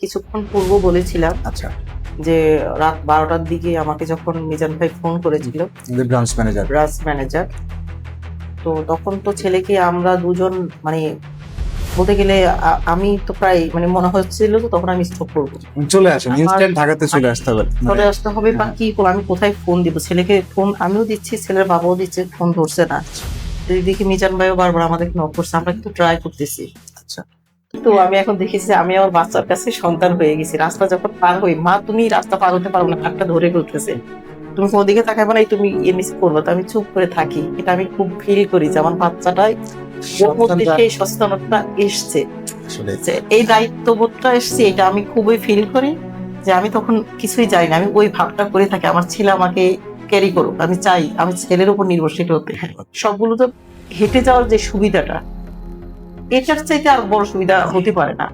কিছুক্ষণ পূর্ব বলেছিলাম আচ্ছা, যে রাত 12টার দিকে আমাকে যখন মিজান ভাই ফোন করেছিল, আমাদের ব্রাঞ্চ ম্যানেজার। ব্রাঞ্চ ম্যানেজার, তো তখন তো ছেলেকে আমরা দুজন মানে বলতে গেলে আমি তো প্রায় মানে মনে হচ্ছিল তো তখন আমি স্ট্রোক করবো, চলে আসেন, আমার ইনস্ট্যান্ট ঢাকাতে চলে আসতে হবে। চলে আসতে হবে বা কি করবো, আমি কোথায় ফোন দিব ছেলেকে? ফোন আমিও দিচ্ছি, ছেলের বাবাও দিচ্ছে, ফোন ধরছে না। দেখি মিজান ভাইও বারবার আমাদেরকে নক করছে, আমরা কিন্তু ট্রাই করতেছি। আচ্ছা, তো আমি এখন দেখেছি যে আমি আমার বাচ্চার কাছে সন্তান হয়ে গেছি। রাস্তা যখন পার হই, মা তুমি রাস্তা পার হতে পারো না, হাতটা ধরে ফেলতেছে, তুমি কোনো দিকে তাকাবে না, তুমি মিস করবো। তো আমি চুপ করে থাকি, এটা আমি খুব ফিল করি যে আমার বাচ্চাটাই ওর মধ্যে সন্তানটা সেই সচেতনতা এসছে, আসলে যে এই দায়িত্ববোধটা এসছে, এটা আমি খুবই ফিল করি। যে আমি তখন কিছুই চাই না, আমি ওই ভাবটা করে থাকি আমার ছেলে আমাকে ক্যারি করুক, আমি চাই আমি ছেলের উপর নির্ভরশীল হতে। সবগুলো তো হেঁটে যাওয়ার যে সুবিধাটা, এটার চাইতে আর বড় সুবিধা হতে পারে না।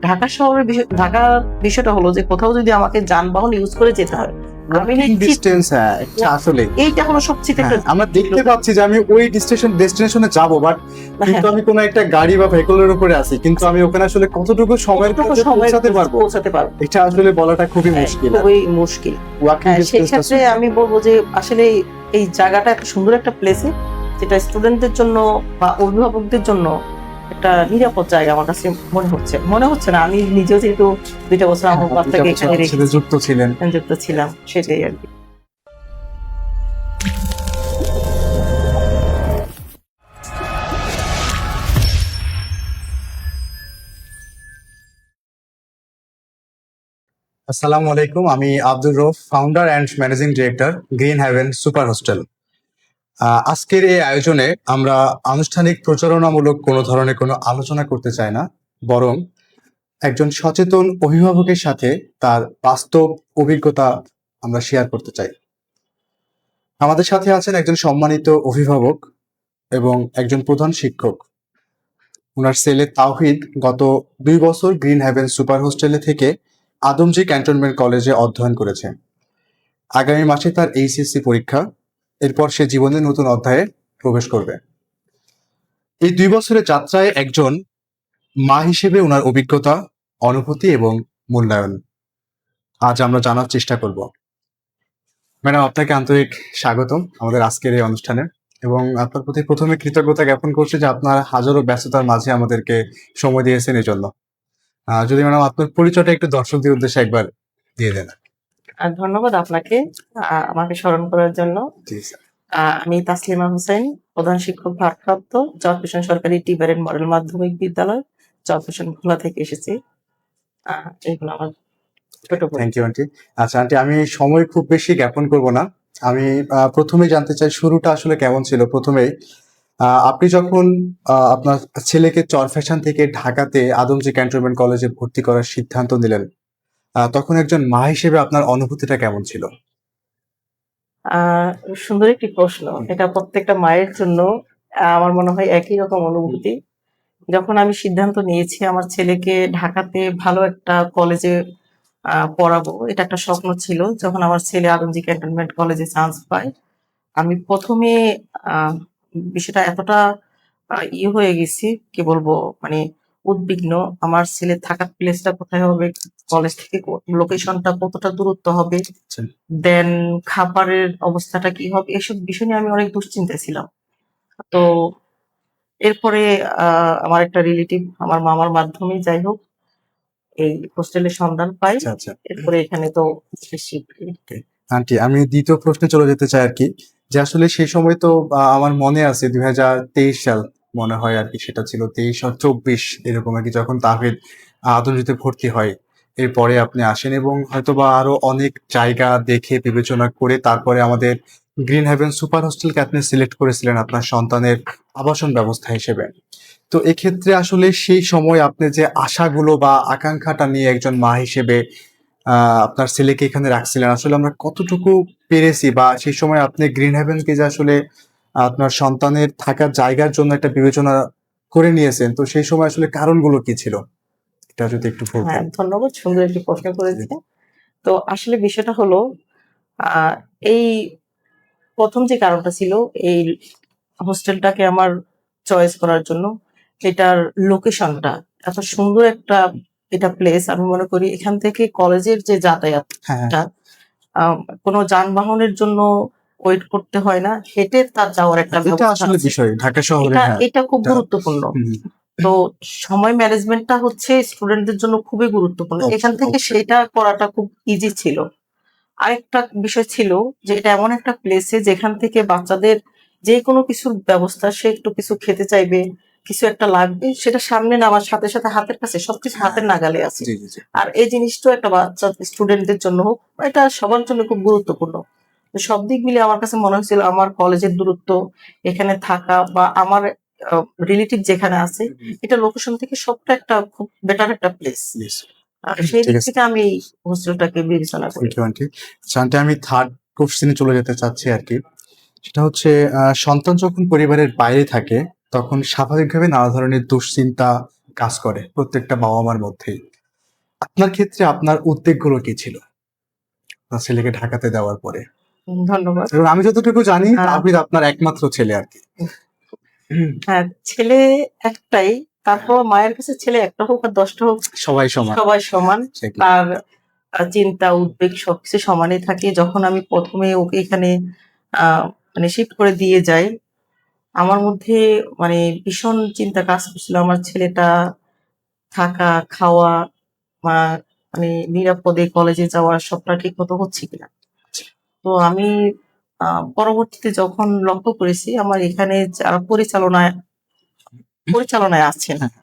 ঢাকা শহরের বিষয়, ঢাকার বিষয়টা হলো যে কোথাও যদি আমাকে যানবাহন ইউজ করে যেতে হয়, আমি ওয়াকিং নিশ্চিত ডিস্টেন্স। হ্যাঁ, এটা আসলে এইটা হলো সবচেয়ে একটা আমরা দেখতে পাচ্ছি যে আমি ওই ডেস্টিনেশনে যাব, বাট কিন্তু হ্যাঁ, আমি কোনো একটা গাড়ি বা ভেহিকলের উপরে আছি, কিন্তু আমি ওখানে আসলে কতটুকু সময়ের কতটুকু মধ্যে সময় পৌঁছাতে পারবো পৌঁছাতে পারবো, এটা আসলে বলাটা খুবই হ্যাঁ, মুশকিল। খুবই মুশকিল। ওয়াকিং হ্যাঁ, ডিস্টেন্সটা সেক্ষেত্রে আমি বলবো যে আসলে এই জায়গাটা এত সুন্দর একটা প্লেসে, যেটা স্টুডেন্টদের জন্য বা অভিভাবকদের জন্য একটা নিরাপদ জায়গা আমার কাছে মনে হচ্ছে না। আমি নিজেও যেহেতু 2টা বছর আমার বাচ্চাকে এখানে রেখে যুক্ত ছিলেন। যুক্ত ছিলাম, সেটাই আর কি। আসসালামু আলাইকুম, আমি Abdur Rauf, founder and managing director, green haven super hostel. আজকের এই আয়োজনে আমরা আনুষ্ঠানিক প্রচারণামূলক কোনো ধরনের কোনো আলোচনা করতে চাই না, বরং একজন সচেতন অভিভাবকের সাথে তার বাস্তব অভিজ্ঞতা আমরা শেয়ার করতে চাই। আমাদের সাথে আছেন একজন সম্মানিত অভিভাবক এবং একজন প্রধান শিক্ষক। ওনার ছেলে তাওহিদ গত 2 বছর গ্রিন হ্যাভেন সুপার হোস্টেলে থেকে আদমজী ক্যান্টনমেন্ট কলেজে অধ্যয়ন করেছে। আগামী মাসে তার এইচএসসি পরীক্ষা, এরপর সে জীবনের নতুন অধ্যায়ে প্রবেশ করবে। এই 2 বছরের যাত্রায় একজন মা হিসেবে ওনার অভিজ্ঞতা, অনুভূতি এবং মূল্যায়ন আজ আমরা জানার চেষ্টা করব। ম্যাডাম, আপনাকে আন্তরিক স্বাগতম আমাদের আজকের এই অনুষ্ঠানে, এবং আপনার প্রতি প্রথমে কৃতজ্ঞতা জ্ঞাপন করছি যে আপনার হাজারো ব্যস্ততার মাঝে আমাদেরকে সময় দিয়েছেন এই জন্য। যদি ম্যাডাম আপনার পরিচয়টা একটু দর্শকদের উদ্দেশ্যে একবার দিয়ে দেন। আর ধন্যবাদ আপনাকে আমাকে স্মরণ করার জন্য। জি স্যার। আমি তাসলিমা হোসেন, প্রধান শিক্ষক ভারপ্রাপ্ত, চরফ্যাশন সরকারি টিবারের মডেল মাধ্যমিক বিদ্যালয়, চরফ্যাশন ভোলা থেকে এসেছি। এইগুলো আমার ছোট থ্যাংক পরিচয়। You aunty. আচ্ছা আন্টি, আমি সময় খুব বেশি জ্ঞাপন করব না। আমি প্রথমেই জানতে চাই শুরুটা আসলে কেমন ছিল। প্রথমেই আপনি যখন আপনার ছেলেকে চরফ্যাশন থেকে ঢাকাতে আদমজী ক্যান্টনমেন্ট কলেজে ভর্তি করার সিদ্ধান্ত নিলেন, তখন একজন মা হিসেবে আপনার অনুভূতিটা কেমন ছিল? আহ সুন্দর একটি প্রশ্ন। এটা প্রত্যেকটা মায়ের জন্য আমার মনে হয় একই রকম অনুভূতি। যখন আমি সিদ্ধান্ত নিয়েছি আমার ছেলেকে ঢাকাতে ভালো একটা কলেজে পড়াবো, এটা একটা স্বপ্ন ছিল। যখন আমার ছেলে আদমজী ক্যান্টনমেন্ট কলেজে চান্স পায়, আমি প্রথমে আহ, বিষয়টা এতটা হয়ে গেছি, কি বলবো, মানে উদ্বিগ্ন। আমার ছেলে থাকার প্লেসটা কোথায় হবে, কলেজ থেকে লোকেশনটা কতটা দূরত্ব হবে, আচ্ছা। দেন খাবারের অবস্থাটা কি হবে, এসব বিষয় নিয়ে আমি অনেক দুশ্চিন্তায় ছিলাম। তো এরপরে আমার একটা রিলেটিভ আমার মামার মাধ্যমে যাই হোক এই হোস্টেলের সন্ধান পাই। আচ্ছা আচ্ছা। এরপরে এখানে তো এসেছি। আন্টি, আমি দ্বিতীয় প্রশ্নে চলে যেতে চাই আর কি, যে আসলে সেই সময় তো আমার মনে আছে 2023 সাল মনে হয় আর কি, সেটা ছিল 23 আর 24 এরকম আর কি, যখন তাহিদ আদমজীতে ভর্তি হয়। এরপরে আপনি আসেন এবং হয়তোবা আরো অনেক জায়গা দেখে বিবেচনা করে তারপরে আমাদের গ্রিন হ্যাভেন সুপার হোস্টেলকে আপনি সিলেক্ট করেছিলেন আপনার সন্তানের আবাসন ব্যবস্থা হিসেবে। তো এক্ষেত্রে আসলে সেই সময় আপনি যে আশাগুলো বা আকাঙ্ক্ষাটা নিয়ে একজন মা হিসেবে আপনার ছেলেকে এখানে রাখছিলেন, আসলে আমরা কতটুকু পেরেছি, বা সেই সময় আপনি গ্রিন হেভেনকে যে আসলে আপনার সন্তানের থাকার জায়গার জন্য একটা বিবেচনা করে নিয়েছেন, তো সেই সময় আসলে কারণগুলো কি ছিল, এটা যদি একটু হ্যাঁ, বলতেন। ধন্যবাদ, সুন্দর একটি প্রশ্ন করেছে। তো আসলে বিষয়টা হলো আহ এই প্রথম যে কারণটা ছিল এই হোস্টেলটাকে আমার চয়েস করার জন্য, এটার লোকেশনটা এত সুন্দর একটা এটা প্লেস, আমি মনে করি এখান থেকে কলেজের যে যাতায়াতটা হ্যাঁ কোনো যানবাহনের জন্য ওয়েট করতে হয় না, হেঁটে তার যাওয়ার একটা এটা ব্যবস্থা আসলে আছে। বিষয় ঢাকা শহরে, এটা হ্যাঁ এটা খুব এটা গুরুত্বপূর্ণ। হুম, তো সময় ম্যানেজমেন্টটা হচ্ছে স্টুডেন্টদের জন্য খুবই গুরুত্বপূর্ণ। এখান অবশ্যই থেকে অবশ্যই সেটা করাটা খুব ইজি ছিল। আরেকটা বিষয় ছিল যে এটা এমন একটা প্লেসে যেখান থেকে বাচ্চাদের যে কোনো কিছুর ব্যবস্থা, সে একটু কিছু খেতে চাইবে, কিছু একটা লাগবে, সেটা সামনে নেওয়ার সাথে সাথে হাতের কাছে সবকিছু হাতের নাগালে আছে। জি জি জি আর এই জিনিসটা একটা বাচ্চা স্টুডেন্টদের জন্য হোক, এটা সবার জন্য খুব গুরুত্বপূর্ণ। তো সব দিক মিলিয়ে আমার কাছে মনে হয়েছিল আমার কলেজের দূরত্ব, এখানে থাকা বা আমার রিলেটিভ যেখানে আছে, এটা লোকেশন থেকে সবটা একটা খুব বেটার একটা প্লেস। Yes, আর সেই ঠিক দিক আছে, থেকে আমি হোস্টেলটাকে বিবেচনা করি। Thank you aunty. আচ্ছা আন্টি, আমি থার্ড কোশ্চেনে চলে যেতে চাচ্ছি আর কি। সেটা হচ্ছে সন্তান যখন পরিবারের বাইরে থাকে তখন স্বাভাবিকভাবে নানা ধরনের দুশ্চিন্তা কাজ করে প্রত্যেকটা বাবা মার মধ্যেই। আপনার ক্ষেত্রে আপনার উদ্বেগগুলো কি ছিল আপনার ছেলেকে ঢাকাতে দেওয়ার পরে? ধন্যবাদ। এবং আমি যতটুকু জানি আহ, তাহিদ আপনার একমাত্র ছেলে আর কি। হ্যাঁ, ছেলে একটাই। তারপর মায়ের কাছে ছেলে একটা হোক আর 10টা হোক, সবাই সমান। সবাই সমান। Exactly. তার চিন্তা উদ্বেগ সবকিছু সমানই থাকে। যখন আমি প্রথমে ওকে এখানে মানে শিফট করে দিয়ে যাই, আমার মধ্যে মানে ভীষণ চিন্তা কাজ করছিল আমার ছেলেটা থাকা, খাওয়া, বা মানে নিরাপদে কলেজে যাওয়া সবটা ঠিক মতো হচ্ছে কিনা। তো আমি পরবর্তীতে যখন লক্ষ্য করেছি আমার এখানে যারা পরিচালনায় আছেন, হ্যাঁ,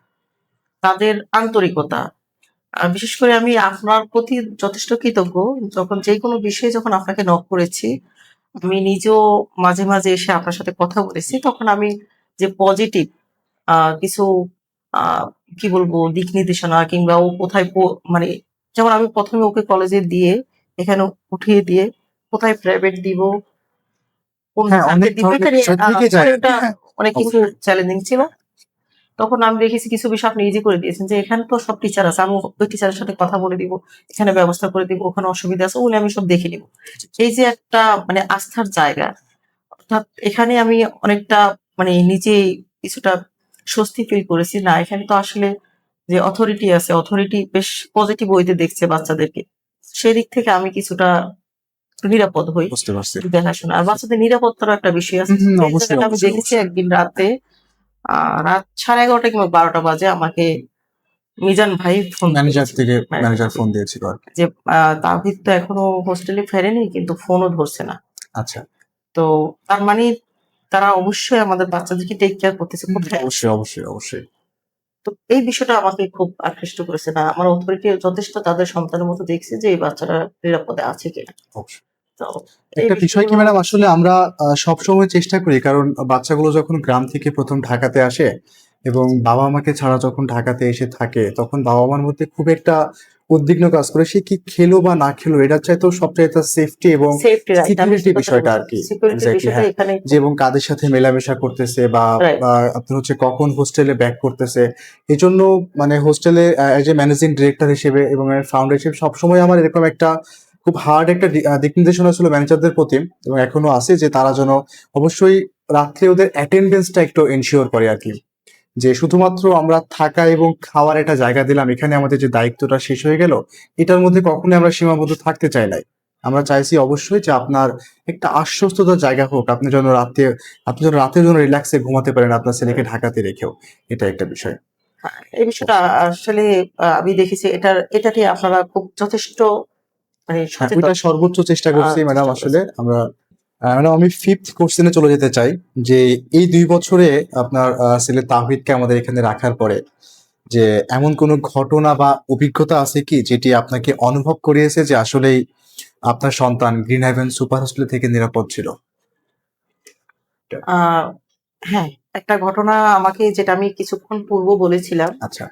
তাদের আন্তরিকতা, বিশেষ করে আমি আপনার প্রতি যথেষ্ট কৃতজ্ঞ। যখন যেকোনো বিষয়ে যখন আপনাকে নক করেছি, আমি নিজেও মাঝে মাঝে এসে আপনার সাথে কথা বলেছি, তখন আমি যে পজিটিভ কিছু আহ কি বলবো দিক নির্দেশনা কিংবা ও কোথায় মানে যেমন আমি প্রথমে ওকে কলেজে দিয়ে এখানে উঠিয়ে দিয়ে কোথায় প্রাইভেট দিব, কোন হ্যাঁ, স্যারকে অনেক দিব, ধরনের এটা নিয়ে বিষয় থেকে যায় পরে আর কি। ওটা হ্যাঁ, অনেক কিছু অবশ্যই। চ্যালেঞ্জিং ছিল। তখন আমি দেখেছি কিছু বিষয় আপনি ইজি করে দিয়েছেন, যে এখানে তো সব টিচার আছে, আমি ওই টিচারের সাথে কথা বলে দিব, এখানে ব্যবস্থা করে দিব, ওখানে অসুবিধা আছে ওগুলো আমি সব দেখে নিব। এই যে একটা মানে আস্থার জায়গা, অর্থাৎ এখানে আমি অনেকটা মানে নিজেই কিছুটা স্বস্তি ফিল করেছি। না, এখানে তো আসলে যে অথরিটি আছে, অথরিটি বেশ পজিটিভ ওয়েতে দেখছে বাচ্চাদেরকে। সেদিক থেকে আমি কিছুটা নিরাপদ হই বুঝতে পারছি। দেখাশোনা। আর বাচ্চাদের নিরাপত্তারও একটা বিষয় আছে। হুম, সেই অবশ্যই জায়গাটা আমি অবশ্যই দেখেছি অবশ্যই। একদিন রাতে রাত 11:30 কিংবা 12টা বাজে আমাকে মিজান ভাই ফোন ম্যানেজার করেছে। থেকে ম্যানেজার ম্যানেজার থেকে ফোন দিয়েছিল আর কি। যে তাওহিদ তো এখনো হোস্টেলে ফেরেনি, কিন্তু ফোনও ধরছে না। আচ্ছা। তো তার মানে তারা অবশ্যই আমাদের বাচ্চাদেরকে টেক কেয়ার করতেছে, কোথায় আছে। অবশ্যই অবশ্যই অবশ্যই। তো এই বিষয়টা আমাকে খুব আকৃষ্ট করেছে। না, আমার অথরিটি যথেষ্ট তাদের সন্তানের মতো দেখছে যে এই বাচ্চারা নিরাপদে আছে কিনা। অবশ্যই। তো এই একটা বিষয় কি বিষয়গুলো ম্যাডাম, আসলে আমরা সবসময় চেষ্টা করি, কারণ বাচ্চাগুলো যখন গ্রাম থেকে প্রথম ঢাকাতে আসে এবং বাবা মাকে ছাড়া যখন ঢাকাতে এসে থাকে তখন বাবা মার মধ্যে খুব একটা উদ্বিগ্ন কাজ করে, সে কি খেলো বা না খেলো এটার চাইতেও সবচাইতে সেফটি এবং সেফটি, রাইট। আমি সিকিউরিটি সেই কথাটা বিষয়টা আর বলছি। কি। সিকিউরিটির এক্স্যাক্টলি, বিষয়টা হ্যাঁ। এখানে যে এবং কাদের সাথে মেলামেশা করতেছে বা রাইট। বা আপনার হচ্ছে কখন হোস্টেলে ব্যাক করতেছে। এই জন্য মানে হোস্টেলে এজ এ ম্যানেজিং ডিরেক্টর হিসেবে এবং ফাউন্ডার হিসেবে সবসময় আমার এরকম একটা খুব হার্ড একটা দিক নির্দেশনা ছিল ম্যানেজারদের প্রতি, এবং এখনো আছে, যে তারা যেন অবশ্যই রাত্রে ওদের অ্যাটেন্ডেন্সটা একটু এনশিওর করে আর কি। যে শুধুমাত্র আমরা থাকা এবং খাওয়ার একটা জায়গা দিলাম, এখানে আমাদের যে দায়িত্বটা শেষ হয়ে গেল, এটার মধ্যে কখনোই আমরা সীমাবদ্ধ থাকতে চাই নাই। আমরা চাইছি অবশ্যই যে আপনার একটা আশ্বস্ততার জায়গা হোক, আপনি যেন রাতে যেন রিল্যাক্সে ঘুমাতে পারেন আপনার ছেলেকে ঢাকাতে রেখেও। এটা একটা বিষয়। হ্যাঁ, এই বিষয়টা আসলে আমি দেখেছি এটাতে আপনারা খুব যথেষ্ট মানে হ্যাঁ, সচেতন। ওইটা সর্বোচ্চ চেষ্টা করছি ম্যাডাম। চেষ্টা আসলে করেছেন। আমরা ম্যাডাম, আমি ফিফথ কোশ্চেনে চলে যেতে চাই, যে এই 2 বছরে আপনার ছেলে তাহিদকে আমাদের এখানে রাখার পরে যে এমন কোনো ঘটনা বা অভিজ্ঞতা আছে কি যেটি আপনাকে অনুভব করিয়েছে যে আসলেই আপনার সন্তান গ্রিন হ্যাভেন সুপার হোস্টেল থেকে নিরাপদ ছিল? আহ হ্যাঁ, একটা ঘটনা আমাকে, যেটা আমি কিছুক্ষণ পূর্ব বলেছিলাম, আচ্ছা।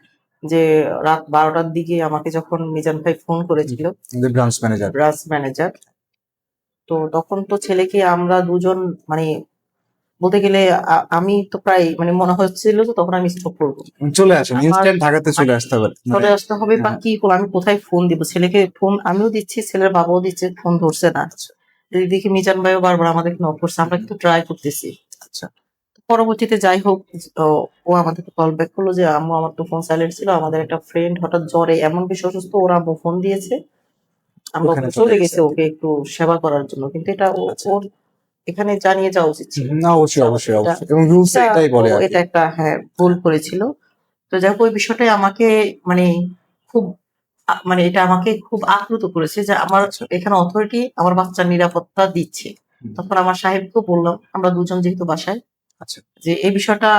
যে রাত 12টার দিকে আমাকে যখন মিজান ভাই ফোন করেছিল, আমাদের ব্রাঞ্চ ম্যানেজার। ব্রাঞ্চ ম্যানেজার, তো তখন তো ছেলেকে আমরা দুজন মানে বলতে গেলে আমি তো প্রায় মানে মনে হচ্ছিল যে তখন আমি স্ট্রোক করবো। চলে আসেন, আমার ইনস্ট্যান্ট ঢাকাতে চলে মানে আসতে হবে মানে। চলে আসতে হবে বা হ্যাঁ, কি করবো, আমি কোথায় ফোন দিব ছেলেকে, ফোন আমিও দিচ্ছি, ছেলের বাবাও দিচ্ছে, ফোন ধরছে না। আচ্ছা দেখি মিজান ভাইও বারবার আমাদেরকে নক করছে, আমরা কিন্তু ট্রাই করতেছি। আচ্ছা। পরবর্তীতে যাই হোক, ও ও আমাদেরকে কল ব্যাক করলো যে আম্মু আমার তো ফোন সাইলেন্ট ছিল, আমাদের একটা ফ্রেন্ড হঠাৎ জ্বরে এমন বেশি অসুস্থ, ওরা আম্মু ফোন দিয়েছে, আমরা ওখানে ওখানে চলে চলে গেছে গেছি আর কি। ওকে একটু সেবা করার জন্য, কিন্তু এটা আচ্ছা। ওর এখানে জানিয়ে যাওয়া উচিত ছিল। না, অবশ্যই বুঝতে পারছেন? অবশ্যই এটা অবশ্যই, এবং রুলস এটা এটাই ও বলে আর কি। এটা একটা ভুল করেছিল। তো যাই হোক, ওই বিষয়টাই আমাকে মানে খুব মানে এটা আমাকে খুব আপ্লুত করেছে যে আমার আচ্ছা। এখানে অথরিটি আমার বাচ্চার নিরাপত্তা দিচ্ছে। হুম। তখন আমার সাহেবকেও বললাম, আমরা দুজন যেহেতু বাসায়, আচ্ছা। যে এই বিষয়টা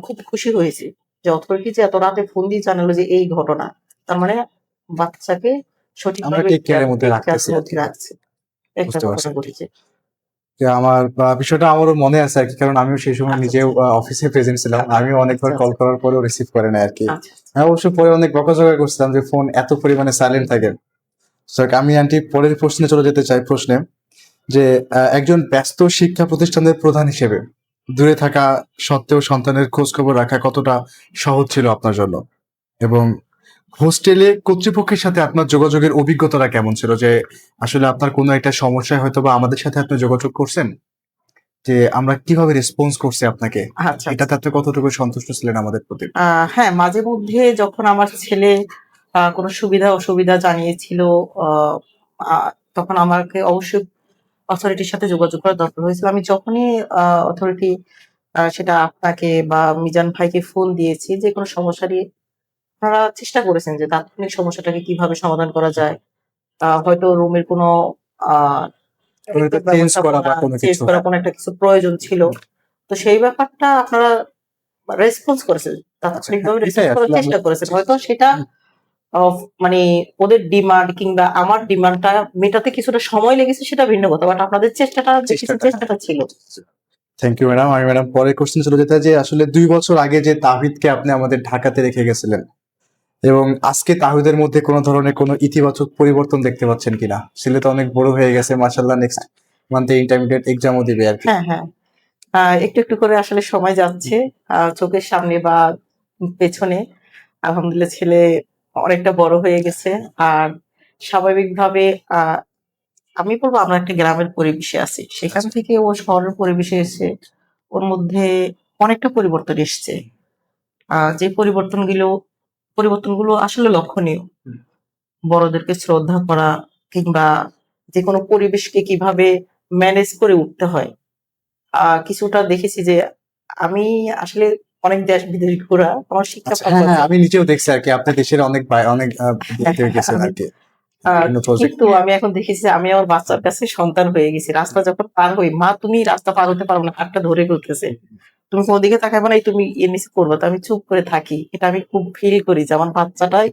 খুব খুশি হয়েছি যে অথরিটি যে এত রাতে ফোন দিয়ে জানালো যে এই ঘটনা, তার মানে বাচ্চাকে আমরা সঠিকভাবে টেক কেয়ারের মধ্যে টেক রাখতেছি কেয়ারের আর মধ্যে কি। রাখছে। একটা বুঝতে পারছি ঘটনা আর কি। ঘটেছে। যে আমার বিষয়টা আমারও মনে আছে আর কি, কারণ আমিও সেই সময় আচ্ছা, নিজেও অফিসে প্রেজেন্ট ছিলাম, আমিও আচ্ছা, অনেকবার কল আচ্ছা, করার পরেও রিসিভ করে নাই আর কি। আচ্ছা, আমি অবশ্য পরে অনেক বকাঝকা করছিলাম যে ফোন এত পরিমাণে সাইলেন্ট থাকে। So, আমি আন্টি পরের প্রশ্নে চলে যেতে চাই, প্রশ্নে যে একজন ব্যস্ত শিক্ষা প্রতিষ্ঠানের প্রধান হিসেবে দূরে থাকা সত্ত্বেও সন্তানের খোঁজ খবর রাখা কতটা সহজ ছিল আপনার জন্য, এবং হোস্টেলে কর্তৃপক্ষের সাথে আপনার যোগাযোগের অভিজ্ঞতাটা কেমন ছিল, যে আসলে আপনার কোনো একটা সমস্যায় হয়তো বা আমাদের সাথে আপনি যোগাযোগ করছেন, যে আমরা কিভাবে রেসপন্স করছি আপনাকে, আচ্ছা, আচ্ছা। এটাতে আপনি কতটুকু সন্তুষ্ট ছিলেন আমাদের প্রতি? হ্যাঁ, মাঝে মধ্যে যখন আমার ছেলে কোনো সুবিধা অসুবিধা জানিয়েছিল, আহ, আহ, তখন আমাকে অবশ্যই অথরিটির সাথে যোগাযোগ করা দরকার হয়েছিল। আমি যখনই অথরিটি, সেটা আপনাকে বা মিজান ভাইকে ফোন দিয়েছি যে কোনো সমস্যা নিয়ে, আপনারা চেষ্টা করেছেন যে তাৎক্ষণিক সমস্যাটাকে কিভাবে সমাধান করা যায়। হয়তো রুমের কোনো আহ ওটা চেঞ্জ করা ব্যবস্থাপনা বা কোনো চেঞ্জ কিছু, করা হ্যাঁ। কোনো একটা কিছু প্রয়োজন ছিল। তো সেই ব্যাপারটা আপনারা রেসপন্স করেছেন। আচ্ছা, হ্যাঁ, তাৎক্ষণিকভাবে এটাই রেসপন্স করার আসলে আমরা চেষ্টা করেছেন। চেষ্টা হয়তো সেটা অফ মানে ওদের ডিমান্ড কিংবা আমার ডিমান্ডটা মেটাতে কিছুটা সময় লেগেছে, সেটা ভিন্ন কথা। বাট আপনাদের চেষ্টাটা দেখেছি, চেষ্টাটা, হ্যাঁ। চেষ্টাটা ছিল। Thank you madam. আমি ম্যাডাম পরের কোশ্চেন চলে যেতে, যে আসলে 2 বছর আগে যে তাহিদকে আপনি আমাদের ঢাকাতে রেখে গেছিলেন, এবং আজকে তাহিদের মধ্যে কোনো ধরনের কোনো ইতিবাচক পরিবর্তন দেখতে পাচ্ছেন কিনা? ছেলে তো অনেক বড় হয়ে গেছে মাশাআল্লাহ, নেক্সট মান্থে ইন্টারমিডিয়েট এক্সামও দিবে আর কি। হ্যাঁ, হ্যাঁ। একটু, একটু করে আসলে সময় যাচ্ছে। চোখের সামনে বা পেছনে আলহামদুলিল্লাহ ছেলে অনেকটা বড় হয়ে গেছে। আর স্বাভাবিকভাবে আ আমি বলব আমরা একটা গ্রামের পরিবেশে আছি। সেখান আচ্ছা। থেকে ও শহরের পরিবেশে এসে ওর মধ্যে অনেকটা পরিবর্তন এসছে। যে পরিবর্তনগুলো আসলে লক্ষণীয়। হুম। বড়দেরকে শ্রদ্ধা করা কিংবা যেকোনো পরিবেশকে কিভাবে ম্যানেজ করে উঠতে হয়। কিছুটা দেখেছি যে আমি আসলে অনেক দেশ-বিদেশ ঘোরা, আমার শিক্ষা আচ্ছা, হ্যাঁ, পারপাস হ্যাঁ, আমি আছে। নিজেও দেখছি আর কি, আপনি দেশের অনেক অনেক দেখতে গেছেন আমি আর কি, আ বিভিন্ন প্রজেক্ট কিন্তু নিয়ে। আমি এখন দেখেছি যে আমি আমার বাচ্চার কাছে সন্তান হয়ে গেছি। রাস্তা যখন পার হই, "মা তুমি রাস্তা পার হতে পারো না।" হাতটা ধরে ফেলতেছে। "তুমি কোন দিকে তাকাবা না, এই তুমি এর নিচে করবা।" তো আমি চুপ করে থাকি। এটা আমি খুব ফিল করি যে আমার বাচ্চাটাই,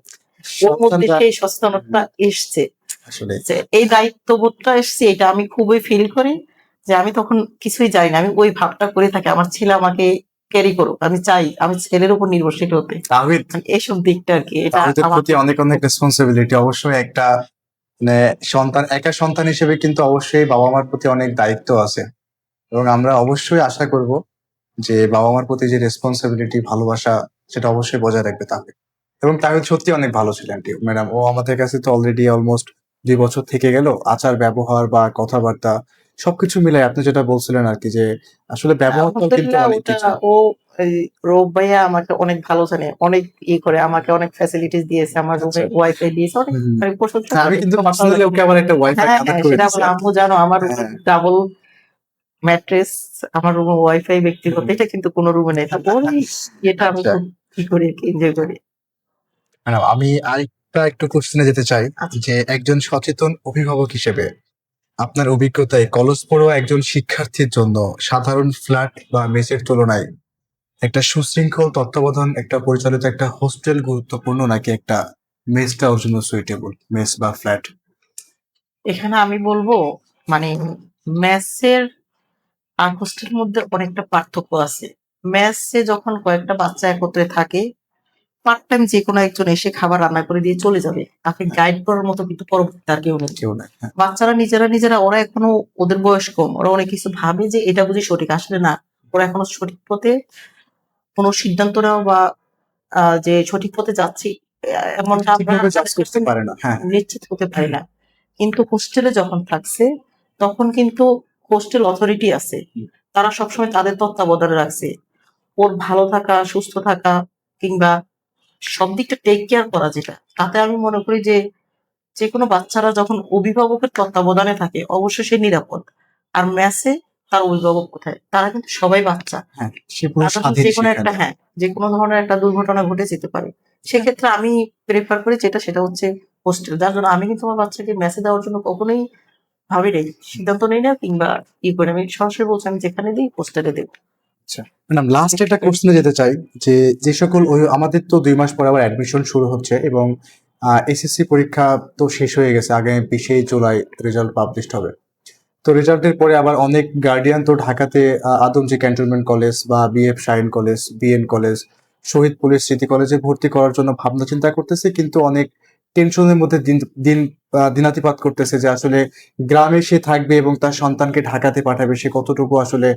ওর মধ্যে সন্তানরা, সেই সচেতনতা এসছে। আসলে যে এই দায়িত্ববোধটা এসছে, এটা আমি খুবই ফিল করি যে আমি তখন কিছুই জানি না। আমি ওই ভাবটা করে থাকি আমার ছেলে আমাকে ক্যারি করুক। আমি চাই আমি ছেলের উপর নির্ভরশীল হতে। তাহিদ, মানে এসব দিকটা আরকি। এটা তাহিদের আমার প্রতি অনেক অনেক রেসপন্সিবিলিটি অবশ্যই একটা, মানে সন্তান, একা সন্তান হিসেবে কিন্তু অবশ্যই বাবা মার প্রতি অনেক দায়িত্ব আছে, এবং আমরা অবশ্যই আশা করব যে বাবা মার প্রতি যে রেসপন্সিবিলিটি, ভালোবাসা, সেটা অবশ্যই বজায় রাখবে তাকে। এবং তাহিদ সত্যি অনেক ভালো ছিল আন্টি ম্যাডাম, ও আমাদের কাছে তো অলরেডি অলমোস্ট 2 বছর থেকে গেল। আচার ব্যবহার বা কথাবার্তা সবকিছু মিলাই আপনি যেটা বলছিলেন আর কি, যে আসলে ব্যবহারটাও কিন্তু আলহামদুলিল্লাহ অনেক ওটা কিছু। ও এই রৌফ ভাইয়া আমাকে অনেক ভালো জানে। অনেক করে আমাকে অনেক ফ্যাসিলিটিস দিয়েছে। আমার আচ্ছা। রুমে ওয়াইফাই দিয়েছে। অনেক হুম। মানে প্রশংসা হ্যাঁ, আমি করে। কিন্তু পার্সোনালি ওকে আবার একটা ওয়াইফাই হ্যাঁ, কানেক্ট হ্যাঁ, করে সেটা দিছি বলে আর কি। আম্মু জানো আমার রুমে হ্যাঁ। ডাবল ম্যাট্রেস, আমার রুমে ওয়াইফাই ব্যক্তিগত। হুম। এটা কিন্তু কোন রুমে নেই। তো ওর এই ইয়েটা আমি আচ্ছা খুব করি আরকি, এনজয় করি। ম্যাডাম, আমি আরেকটা একটু কোশ্চেনে যেতে চাই, আচ্ছা। যে একজন সচেতন অভিভাবক হিসেবে আপনার অভিজ্ঞতায় কলেজ পড়ুয়া একজন শিক্ষার্থীর জন্য সাধারণ ফ্ল্যাট বা মেসের তুলনায় একটা সুশৃঙ্খল তত্ত্বাবধান, একটা পরিচালিত একটা হোস্টেল গুরুত্বপূর্ণ, নাকি একটা মেসটা ওর জন্য সুইটেবল, মেস বা ফ্ল্যাট? এখানে আমি বলব মানে মেসের আর হোস্টেলের মধ্যে অনেকটা পার্থক্য আছে। মেসে যখন কয়েকটা বাচ্চা একত্রে থাকে, পার্ট টাইম যেকোনো একজন এসে খাবার রান্না করে দিয়ে চলে যাবে। তাকে গাইড করার মতো কিন্তু পরবর্তীতে আর কেউ নেই। কেউ নাই, হ্যাঁ। বাচ্চারা নিজেরা ওরা এখনো, ওদের বয়স কম। ওরা অনেক কিছু ভাবে যে এটা বুঝি সঠিক। আসলে না। ওরা এখনো সঠিক পথে কোন সিদ্ধান্ত নেওয়া বা যে সঠিক পথে যাচ্ছি এমনটা আমরা ঠিকভাবে জাজ করতে 100% পারে না, হ্যাঁ। নিশ্চিত হতে পারি না। কিন্তু হোস্টেলে যখন থাকছে তখন কিন্তু হোস্টেল অথরিটি আছে। তারা সবসময় তাদের তত্ত্বাবধানে রাখছে। ওর ভালো থাকা, সুস্থ থাকা কিংবা সব দিকটা টেক কেয়ার করা যেটা, তাতে আমি মনে করি যে যেকোনো বাচ্চারা যখন অভিভাবকের তত্ত্বাবধানে থাকে অবশ্যই সে নিরাপদ। আর মেসে তার অভিভাবক কোথায়? তারা কিন্তু সবাই বাচ্চা। হ্যাঁ, সে পুরো তার যখন স্বাধীন যেকোনো একটা সেখানে। যেকোনো ধরনের একটা দুর্ঘটনা ঘটে যেতে পারে। সেক্ষেত্রে আমি প্রেফার করি সেটা হচ্ছে হোস্টেল। যার জন্য আমি কিন্তু আমার বাচ্চাকে মেসে দেওয়ার জন্য কখনোই ভাবি নাই, সিদ্ধান্ত নেই না কিংবা করে আমি সরাসরি বলছি আমি যেখানে দিই হোস্টেলে দেব। আচ্ছা ম্যাডাম, লাস্ট একটা কোশ্চেনে যেতে চাই যে যে সকল আমাদের তো 2 মাস পরে আবার অ্যাডমিশন শুরু হচ্ছে এবং এসএসসি পরীক্ষা তো শেষ হয়ে গেছে, আগামী 20 জুলাই রেজাল্ট পাবলিশড হবে। তো রেজাল্টের পরে আবার অনেক গার্ডিয়ান তো ঢাকাতে আদমজী ক্যান্টনমেন্ট কলেজ বা BF Shaheen college, BN college, Shaheed police Smriti কলেজে ভর্তি করার জন্য ভাবনা চিন্তা করতেছে, কিন্তু অনেক টেনশনের মধ্যে দিন দিন দিনাতিপাত করতেছে যে আসলে গ্রামে সে থাকবে এবং তার সন্তানকে ঢাকাতে পাঠাবে, সে কতটুকু আসলে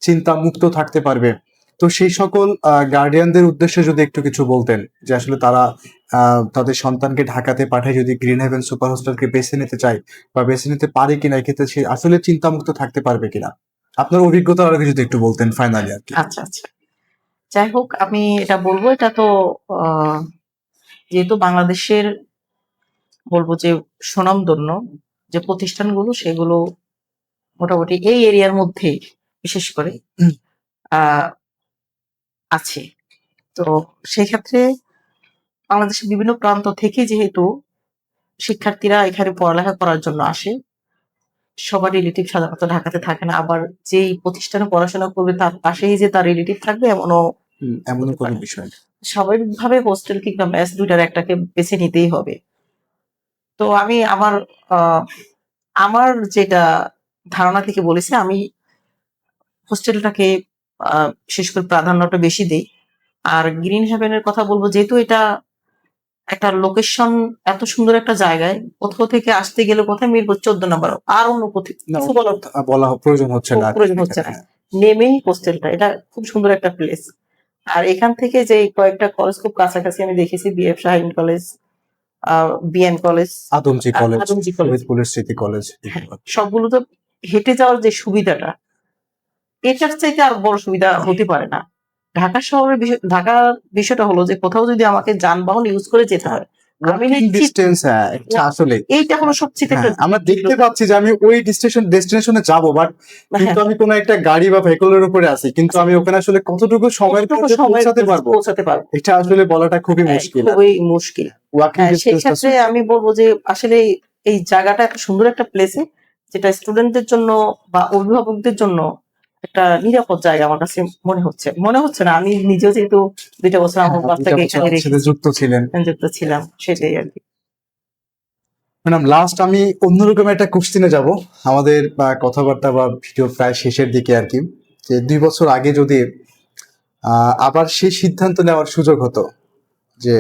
চিন্তা মুক্ত থাকতে পারবে। তো সেই সকল গার্ডিয়ানদের উদ্দেশ্যে যদি একটু কিছু বলতেন যে আসলে তারা তাদের সন্তানকে ঢাকাতে পাঠায় যদি গ্রিন হেভেন সুপার হোস্টেলকে বেছে নিতে চায় বা বেছে নিতে পারে কিনা, এক্ষেত্রে সে আসলে চিন্তামুক্ত থাকতে পারবে কিনা, আপনার অভিজ্ঞতা আরো যদি একটু বলতেন ফাইনালি আর কি। আচ্ছা, আচ্ছা। যাই হোক আমি এটা বলবো, এটা তো আহ, যেহেতু বাংলাদেশের বলবো যে স্বনামধন্য যে প্রতিষ্ঠানগুলো সেগুলো মোটামুটি এই এরিয়ার মধ্যে বিশেষ করে আহ আছে। তো সেক্ষেত্রে বাংলাদেশের বিভিন্ন প্রান্ত থেকে যেহেতু শিক্ষার্থীরা এখানে পড়ালেখা করার জন্য আসে, সবার রিলেটিভ সাধারণত ঢাকাতে থাকে না, আবার যেই প্রতিষ্ঠানে পড়াশোনা করবে তার পাশেই যে তার রিলেটিভ থাকবে এমনও এমন হতে কোনো পারে। বিষয় না। স্বাভাবিকভাবে হোস্টেল কিংবা মেস দুইটার একটাকে বেছে নিতেই হবে। তো আমি আহ, আমার যেটা ধারণা থেকে বলেছি, আমি হোস্টেলটাকে বিশেষ করে প্রাধান্যটা বেশি দিই। আর গ্রিন হেভেনের কথা বলবো, যেহেতু এটা একটা লোকেশন, এত সুন্দর একটা জায়গায়, কোথাও থেকে আসতে গেলে কোথায় মিরপুর 14 নম্বর, আর অন্য কোথাও না, কিছু বলার বলা প্রয়োজন হচ্ছে না আর কি প্রয়োজন হচ্ছে না। এখানে। নেমেই হোস্টেলটা, এটা খুব সুন্দর একটা প্লেস। আর এখান থেকে যে কয়েকটা কলেজ খুব কাছাকাছি আমি দেখেছি, BF Shaheen college, BN college, Adamjee college, Adamjee college, Shaheed police Smriti college. হ্যাঁ, সবগুলো তো হেঁটে যাওয়ার যে সুবিধাটা, এটার চাইতে আর বড় সুবিধা হতে পারে না। ঢাকা শহরের ঢাকার বিষয়টা হলো যে কোথাও যদি আমাকে যানবাহন ইউজ করে যেতে হয়, আমি ওয়াকিং নিশ্চিত ডিস্টেন্স, হ্যাঁ এটা আসলে এইটা হলো সবচেয়ে একটা আমরা দেখতে পাচ্ছি যে আমি ওই ডেস্টিনেশনে যাব, বাট কিন্তু আমি কোনো একটা গাড়ি বা ভেহিকলের উপরে আছি, কিন্তু আমি ওখানে আসলে কতটুকু সময়ের কতটুকু মধ্যে সময়ের পৌঁছাতে মধ্যে পারবো পৌঁছাতে পারবো, এটা আসলে বলাটা খুবই মুশকিল। খুবই মুশকিল। ওয়াকিং সেই ডিস্টেন্সটা ক্ষেত্রে আমি বলবো যে আসলে এই জায়গাটা এত সুন্দর একটা প্লেসে, যেটা স্টুডেন্টদের জন্য বা অভিভাবকদের জন্য একটা নিরাপদ জায়গা আমার কাছে মনে হচ্ছে না। আমি নিজেও যেহেতু 2টা বছর আমার বাচ্চাকে এখানে রেখে যুক্ত ছিলেন। যুক্ত ছিলাম, সেটাই আর কি। ম্যাডাম, লাস্ট আমি অন্যরকম একটা কোশ্চেনে যাব, আমাদের কথাবার্তা বা ভিডিও প্রায় শেষের দিকে আর কি, যে 2 বছর আগে যদি আবার সেই সিদ্ধান্ত নেওয়ার সুযোগ হতো যে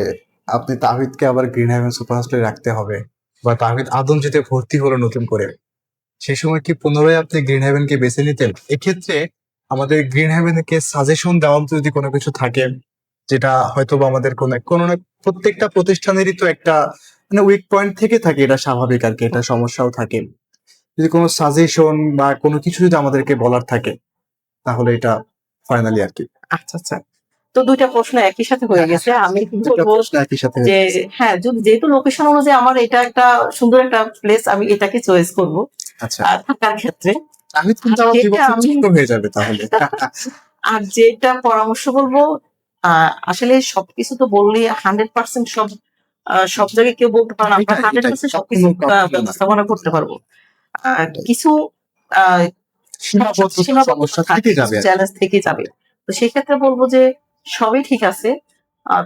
আপনি তাহিদকে আবার গ্রিন হেভেন সুপার হোস্টেলে রাখতে হবে বা তাহিদ আদমজীতে ভর্তি হলো নতুন করে, সেই সময় কি পুনরায় আপনি গ্রিন হেভেনকে বেছে নিতেন? এক্ষেত্রে আমাদের গ্রিন হেভেনকে সাজেশন দেওয়ার মতো যদি কোনো কিছু থাকে, যেটা হয়তো বা আমাদের কোনো না প্রত্যেকটা প্রতিষ্ঠানেরই তো একটা মানে উইক পয়েন্ট থেকে থাকে, এটা স্বাভাবিক আর কি, এটা সমস্যাও থাকে, যদি কোনো সাজেশন বা কোনো কিছু যদি আমাদেরকে বলার থাকে তাহলে এটা ফাইনালি আর কি। আচ্ছা, আচ্ছা। তো 2টা প্রশ্ন একই সাথে হয়ে গেছে। আমি দুটো বলবো প্রশ্ন একই সাথে যে হ্যাঁ, যেহেতু লোকেশন অনুযায়ী আমার এটা একটা সুন্দর একটা প্লেস, আমি এটাকে চয়েস করবো আচ্ছা, থাকার ক্ষেত্রে। আমি কিন্তু আর আমার যেটা বিপক্ষে আমি ছোট হয়ে যাবে তাহলে। আর যেটা পরামর্শ বলবো, আসলে সবকিছু তো বললে 100% সব জায়গায় কেউ বলতে পারে না আমরা এটাই, 100% সবকিছু কখনো না। ব্যবস্থাপনা করতে পারবো। কিছু আহ, সীমাবদ্ধতা সমস্যা থাকে, থেকে যাবে আর কি। চ্যালেঞ্জ থেকে যাবে। তো সেক্ষেত্রে বলবো যে সবই ঠিক আছে,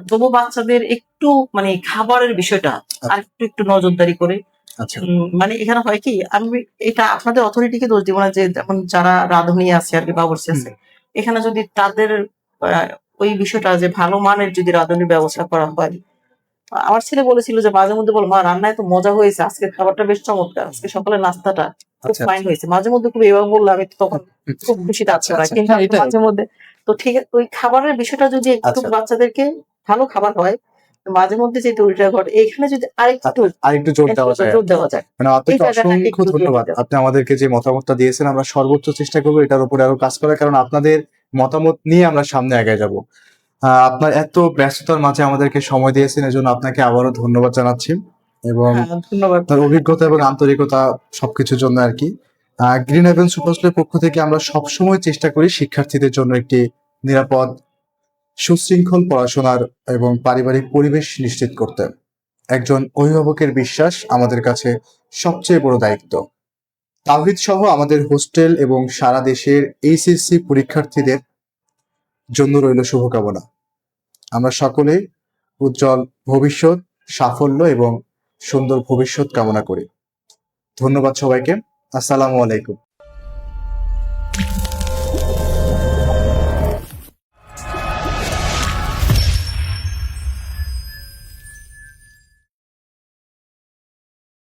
তবু বাচ্চাদের একটু মানে খাবারের বিষয়টা আর একটু নজরদারি করে। আচ্ছা, মানে এখানে হয় কি, আমি এটা আপনাদের অথরিটিকে দোষ দিব না, যে যেমন যারা রাঁধুনি আছে আর কি, বাবুর্চি আছে, এখানে যদি তাদের আহ, ওই বিষয়টা যে ভালো মানের যদি রাঁধুনির ব্যবস্থা করা হয়। আমার ছেলে বলেছিল যে মাঝে মধ্যে বল, মা রান্নায় তো মজা হয়েছে, আজকে খাবারটা বেশ চমৎকার, আজকে সকালের নাস্তাটা খুব আচ্ছা, ফাইন হয়েছে। মাঝে মধ্যে খুব এভাবে বললে আমি তো তখন খুব খুশিতে আচ্ছা, আছি না, আচ্ছা, কিন্তু হ্যাঁ, আমি এটাই। মাঝে মধ্যে তো ঠিক আছে, ওই খাবারের বিষয়টা যদি একটু আচ্ছা, বাচ্চাদেরকে ভালো খাবার হয়, মাঝে মধ্যে যে ত্রুটিটা ঘটে এখানে যদি আরেকটু আরেকটু জোর দেওয়া যায়। জোর দেওয়া যায়, মানে আপনাকে এই জায়গাটাকে অসংখ্য একটু দিয়ে ধন্যবাদ। দিতে হবে। আপনি আমাদেরকে যে মতামতটা দিয়েছেন আমরা সর্বোচ্চ চেষ্টা করবো এটার উপরে আরো কাজ করার, কারণ আপনাদের মতামত নিয়ে আমরা সামনে এগিয়ে যাব। আপনার এত ব্যস্ততার মাঝে আমাদেরকে সময় দিয়েছেন এজন্য আপনাকে আবারও ধন্যবাদ জানাচ্ছি, এবং হ্যাঁ, ধন্যবাদ। তার অভিজ্ঞতা এবং আন্তরিকতা সবকিছুর জন্য আর কি। গ্রিন হেভেন সুপার স্কুলের পক্ষ থেকে আমরা সবসময় চেষ্টা করি শিক্ষার্থীদের জন্য একটি নিরাপদ, সুশৃঙ্খল পড়াশোনার এবং পারিবারিক পরিবেশ নিশ্চিত করতে। একজন অভিভাবকের বিশ্বাস আমাদের কাছে সবচেয়ে বড় দায়িত্ব। তাওহীদ সহ আমাদের হোস্টেল এবং সারা দেশের এইচএসসি পরীক্ষার্থীদের জন্য রইল শুভকামনা। আমরা সকলে উজ্জ্বল ভবিষ্যৎ, সাফল্য এবং সুন্দর ভবিষ্যৎ কামনা করি। ধন্যবাদ সবাইকে। আসসালামু আলাইকুম।